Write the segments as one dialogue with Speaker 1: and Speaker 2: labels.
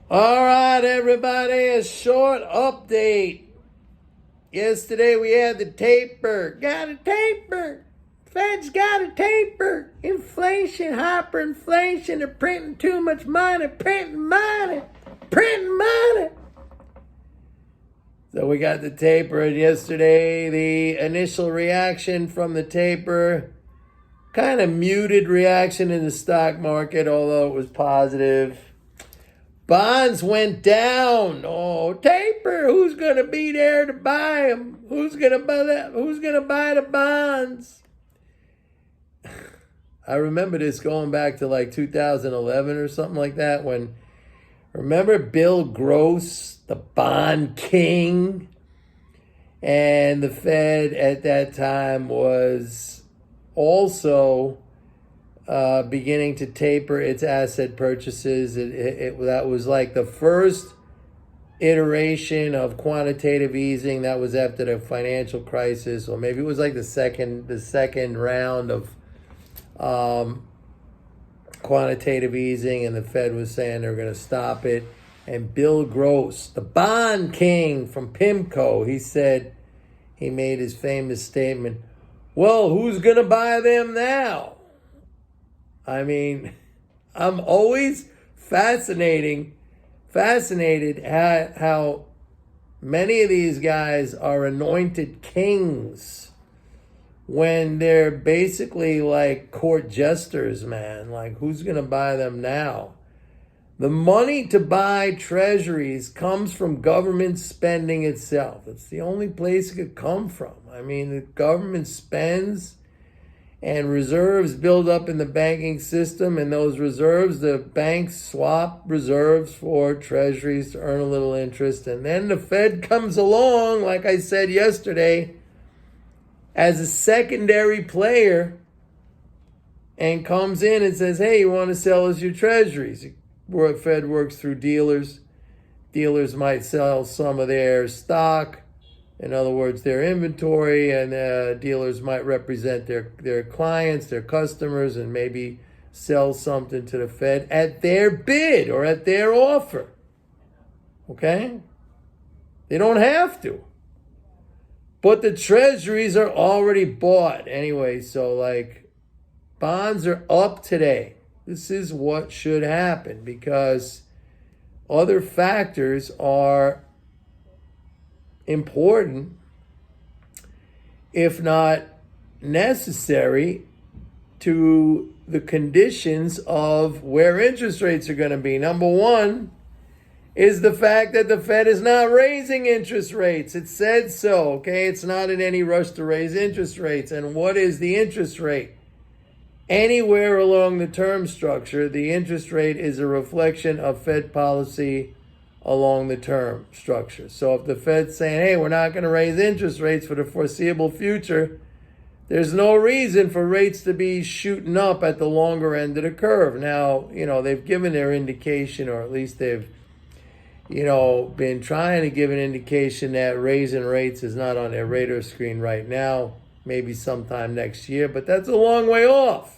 Speaker 1: All right, everybody, a short update. Yesterday we had the taper. Got a taper. Fed's got a taper. Inflation, hyperinflation. They're printing too much money. Printing money. Printing money. So we got the taper. And yesterday, the initial reaction from the taper, kind of muted reaction in the stock market, although it was positive. Bonds went down. Oh, taper. Who's going to be there to buy them? Who's going to buy that? Who's going to buy the bonds? I remember this going back to like 2011 or something like that when, remember Bill Gross, the bond king? And the Fed at that time was also beginning to taper its asset purchases. That was like the first iteration of quantitative easing. That was after the financial crisis, or maybe it was like the second round of quantitative easing, and the Fed was saying they're going to stop it. And Bill Gross, the bond king from PIMCO, he made his famous statement, well, who's going to buy them now? I mean, I'm always fascinated at how many of these guys are anointed kings when they're basically like court jesters, man. Like, who's going to buy them now? The money to buy treasuries comes from government spending itself. It's the only place it could come from. I mean, the government spends and reserves build up in the banking system, and those reserves, the banks swap reserves for treasuries to earn a little interest. And then the Fed comes along, like I said yesterday, as a secondary player and comes in and says, hey, you want to sell us your treasuries? Fed works through dealers. Dealers might sell some of their stock, in other words, their inventory, and dealers might represent their clients, their customers, and maybe sell something to the Fed at their bid or at their offer. Okay? They don't have to. But the treasuries are already bought anyway, so like bonds are up today. This is what should happen because other factors are important, if not necessary, to the conditions of where interest rates are going to be. Number one is the fact that the Fed is not raising interest rates. It said so, okay? It's not in any rush to raise interest rates. And what is the interest rate? Anywhere along the term structure, the interest rate is a reflection of Fed policy along the term structure. So if the Fed's saying, hey, we're not going to raise interest rates for the foreseeable future, there's no reason for rates to be shooting up at the longer end of the curve. Now, they've given their indication, or at least they've, been trying to give an indication that raising rates is not on their radar screen right now, maybe sometime next year, but that's a long way off.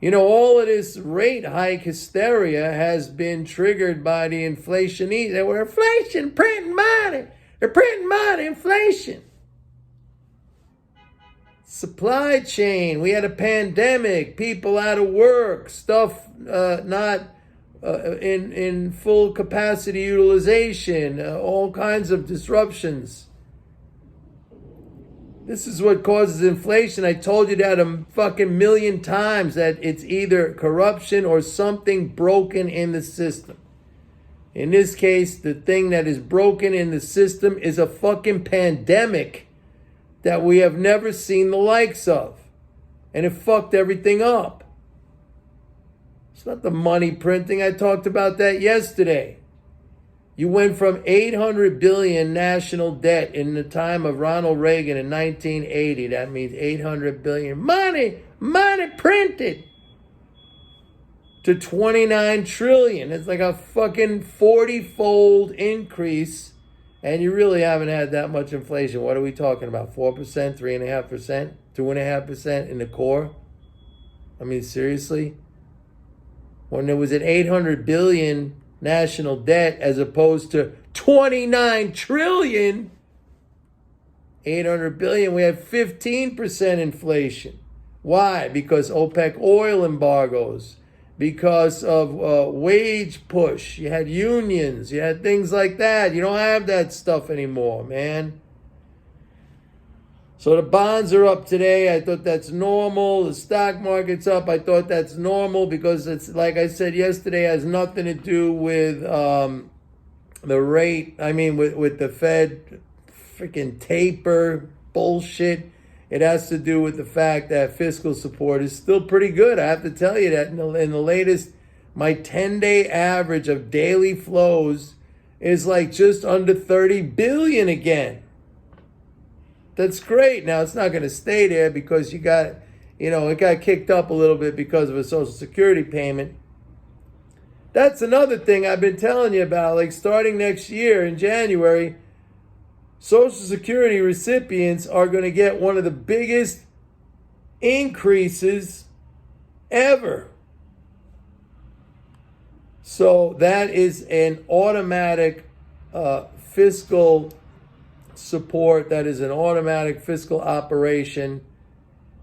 Speaker 1: All of this rate hike hysteria has been triggered by the inflation. They were inflation, printing money. They're printing money, inflation. Supply chain. We had a pandemic, people out of work, stuff not in full capacity utilization, all kinds of disruptions. This is what causes inflation. I told you that a fucking million times, that it's either corruption or something broken in the system. In this case, the thing that is broken in the system is a fucking pandemic that we have never seen the likes of. And it fucked everything up. It's not the money printing. I talked about that yesterday. You went from 800 billion national debt in the time of Ronald Reagan in 1980. That means 800 billion money printed, to 29 trillion. It's like a fucking 40-fold increase, and you really haven't had that much inflation. What are we talking about? 4%, 3.5%, 2.5% in the core? I mean, seriously? When there was an 800 billion national debt as opposed to 29 trillion, 800 billion. We have 15% inflation. Why? Because OPEC oil embargoes, because of wage push. You had unions, you had things like that. You don't have that stuff anymore, man. So the bonds are up today. I thought that's normal. The stock market's up. I thought that's normal because it's, like I said yesterday, has nothing to do with the rate. I mean, with the Fed freaking taper bullshit. It has to do with the fact that fiscal support is still pretty good. I have to tell you that in the latest, my 10-day average of daily flows is like just under 30 billion again. That's great. Now, it's not going to stay there because it got kicked up a little bit because of a Social Security payment. That's another thing I've been telling you about. Like, starting next year in January, Social Security recipients are going to get one of the biggest increases ever. So that is an automatic fiscal support. That is an automatic fiscal operation.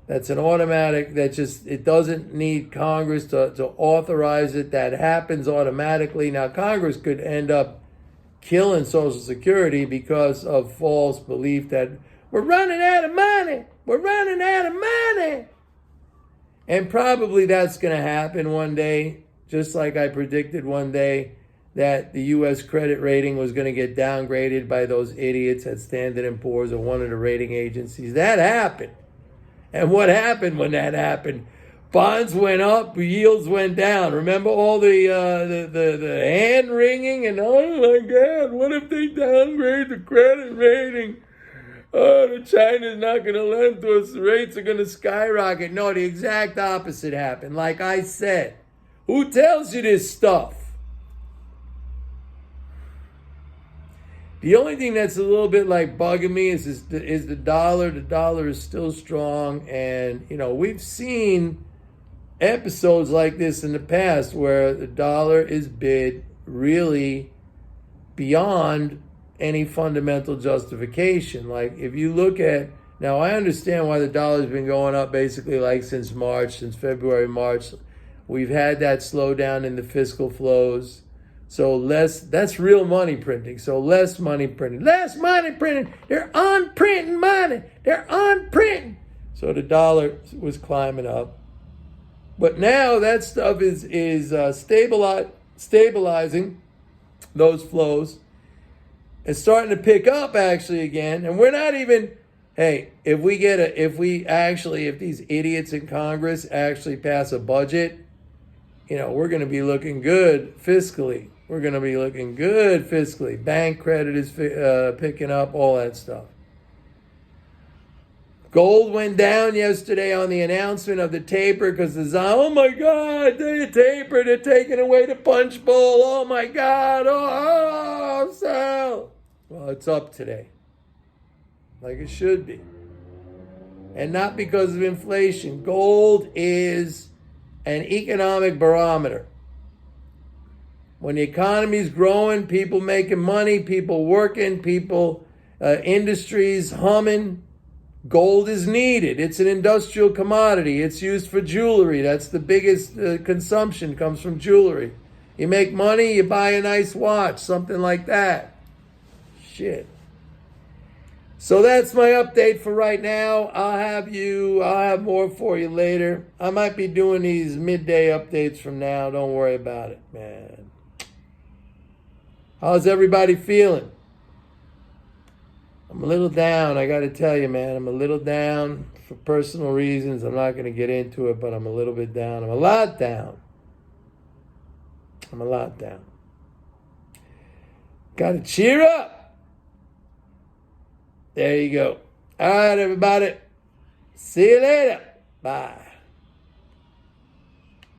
Speaker 1: That's an automatic, it doesn't need Congress to authorize it. That happens automatically. Now, Congress could end up killing Social Security because of false belief that we're running out of money. We're running out of money. And probably that's going to happen one day, just like I predicted one day that the U.S. credit rating was going to get downgraded by those idiots at Standard & Poor's or one of the rating agencies. That happened. And what happened when that happened? Bonds went up, yields went down. Remember all the hand wringing and, oh my God, what if they downgrade the credit rating? Oh, China's not going to lend to us. The rates are going to skyrocket. No, the exact opposite happened. Like I said, who tells you this stuff? The only thing that's a little bit like bugging me is the dollar. The dollar is still strong. And, we've seen episodes like this in the past where the dollar is bid really beyond any fundamental justification. Like, if you look at, now I understand why the dollar's been going up basically like since February, March. We've had that slowdown in the fiscal flows. So that's real money printing. So less money printing. Less money printing. They're unprinting money. They're unprinting. So the dollar was climbing up. But now that stuff is stabilizing those flows and starting to pick up actually again. And we're not even, hey, if these idiots in Congress actually pass a budget, we're going to be looking good fiscally. We're going to be looking good fiscally. Bank credit is picking up, all that stuff. Gold went down yesterday on the announcement of the taper because oh my God, they tapered, they're taking away the punch bowl. Oh my God, sell. Well, it's up today, like it should be. And not because of inflation. Gold is an economic barometer. When the economy's growing, people making money, people working, industries humming, gold is needed. It's an industrial commodity. It's used for jewelry. That's the biggest consumption comes from jewelry. You make money, you buy a nice watch, something like that. Shit. So that's my update for right now. I'll have more for you later. I might be doing these midday updates from now. Don't worry about it, man. How's everybody feeling? I'm a little down, I got to tell you, man. I'm a little down for personal reasons. I'm not going to get into it, but I'm a little bit down. I'm a lot down. Got to cheer up. There you go. All right, everybody. See you later. Bye.